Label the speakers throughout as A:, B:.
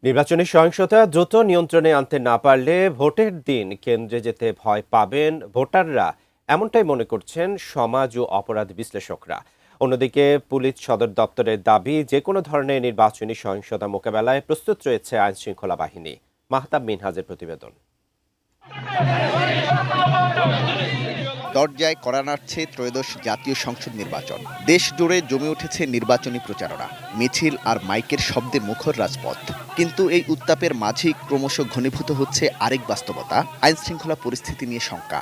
A: নির্বাচনী সহিংসতা দ্রুত নিয়ন্ত্রণে আনতে না পারলে ভোটের দিন কেন্দ্রে যেতে ভয় পাবেন ভোটাররা, এমনটাই মনে করছেন সমাজ ও অপরাধ বিশ্লেষকরা। অন্যদিকে পুলিশ সদর দপ্তরের দাবি, যে কোনো ধরনের নির্বাচনী সহিংসতা মোকাবেলায় প্রস্তুত রয়েছে আইনশৃঙ্খলা বাহিনী। মাহতাব মিনহাজের প্রতিবেদন।
B: দরজায় কড়া নাড়ছে ত্রয়োদশ জাতীয় সংসদ নির্বাচন। দেশ জুড়ে জমে উঠেছে নির্বাচনী প্রচারণা, মিছিল আর মাইকের শব্দে মুখর রাজপথ। কিন্তু এই উত্তাপের মাঝেই ক্রমশ ঘনীভূত হচ্ছে আরেক বাস্তবতা, আইনশৃঙ্খলা পরিস্থিতি নিয়ে শঙ্কা।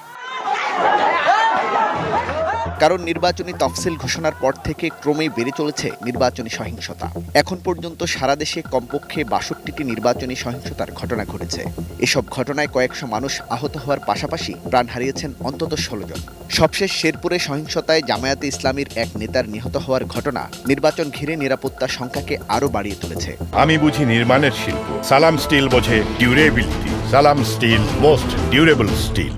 B: কারণ নির্বাচনী তফসিল ঘোষণার পর থেকে ক্রমেই বেড়ে চলেছে নির্বাচনী সহিংসতা। এখন পর্যন্ত সারা দেশে কমপক্ষে ৬২টি নির্বাচনী সহিংসতার ঘটনা ঘটেছে। এসব ঘটনায় কয়েকশো মানুষ আহত হওয়ার পাশাপাশি প্রাণ হারিয়েছেন অন্তত ১৬ জন। সবশেষ শেরপুরে সহিংসতায় জামায়াতে ইসলামীর এক নেতার নিহত হওয়ার ঘটনা নির্বাচন ঘিরে নিরাপত্তার সংখ্যাকে আরও বাড়িয়ে তুলেছে।
C: আমি বুঝি নির্মাণের শিল্প, সালাম স্টিল বোঝে ডিউরেবিলিটি। সালাম স্টিল, মোস্ট ডিউরেবল স্টিল।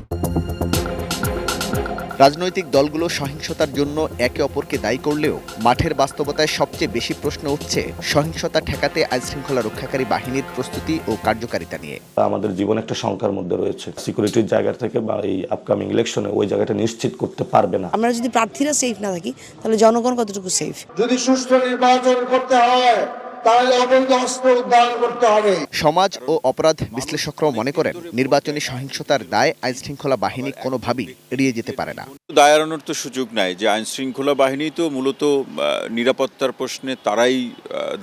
B: রাজনৈতিক দলগুলো সহিংসতার জন্য একে অপরকে দায়ী করলেও মাঠের বাস্তবতায় সবচেয়ে বেশি প্রশ্ন উঠছে সহিংসতা ঠেকাতে আইনশৃঙ্খলা রক্ষাকারী বাহিনীর প্রস্তুতি ও কার্যকারিতা নিয়ে।
D: আমাদের জীবন একটা শঙ্কার মধ্যে রয়েছে, সিকিউরিটির জায়গা থেকে বা এই আপকামিং ইলেকশনে ওই জায়গাটা নিশ্চিত করতে পারবে না।
E: আমরা যদি প্রার্থীরা সেফ না থাকি তাহলে জনগণ কতটুকু সেফ?
F: যদি সুষ্ঠু নির্বাচন করতে হয় তাহলে অবৈধ অস্ত্র উদ্ধার করতে হবে।
B: সমাজ ও অপরাধ বিশ্লেষকরাও মনে করেন নির্বাচনী সহিংসতার দায় আইনশৃঙ্খলা বাহিনী কোনোভাবেই এড়িয়ে যেতে পারে না।
G: দায় এড়ানোর তো সুযোগ নাই, যে আইনশৃঙ্খলা বাহিনী তো মূলত নিরাপত্তার প্রশ্নে তারাই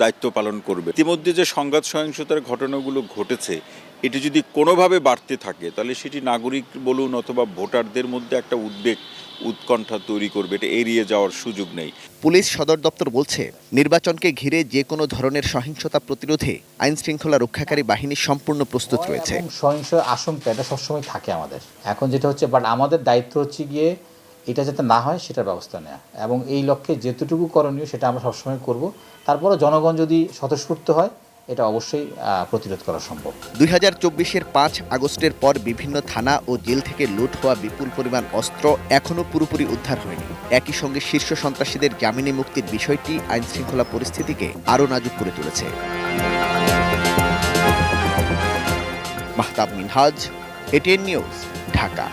G: দায়িত্ব পালন করবে। ইতিমধ্যে যে সংঘাত সহিংসতার ঘটনাগুলো ঘটেছে, এটি যদি কোনোভাবে বাড়তে থাকে তাহলে সেটি নাগরিক বলুন অথবা ভোটারদের মধ্যে একটা উদ্বেগ উৎকণ্ঠা তৈরি করবে, এটা এড়িয়ে যাওয়ার সুযোগ নেই।
B: পুলিশ সদর দপ্তর বলছে, নির্বাচনকে ঘিরে যে কোনো ধরনের সহিংসতা প্রতিরোধে আইনশৃঙ্খলা রক্ষাকারী বাহিনী সম্পূর্ণ প্রস্তুত রয়েছে।
H: সহিংস আশঙ্কা এটা সবসময় থাকে আমাদের। এখন যেটা হচ্ছে, বাট আমাদের দায়িত্ব হচ্ছে গিয়ে এটা যাতে না হয় সেটার ব্যবস্থা নেওয়া, এবং এই লক্ষ্যে যেতটুকু করণীয় সেটা আমরা সবসময় করব। তারপরে জনগণ যদি স্বতঃস্ফূর্ত হয়, এটা অবশ্যই প্রতিরোধ করা সম্ভব।
B: 2024-এর 5 আগস্টের পর বিভিন্ন থানা ও জেল থেকে লুট হওয়া বিপুল পরিমাণ অস্ত্র এখনও পুরোপুরি উদ্ধার হয়নি। একই সঙ্গে শীর্ষ সন্ত্রাসীদের জামিনে মুক্তির বিষয়টি আইনশৃঙ্খলা পরিস্থিতিকে আরও নাজুক করে তুলেছে। Mahtab Minhaj, ATN news, Dhaka.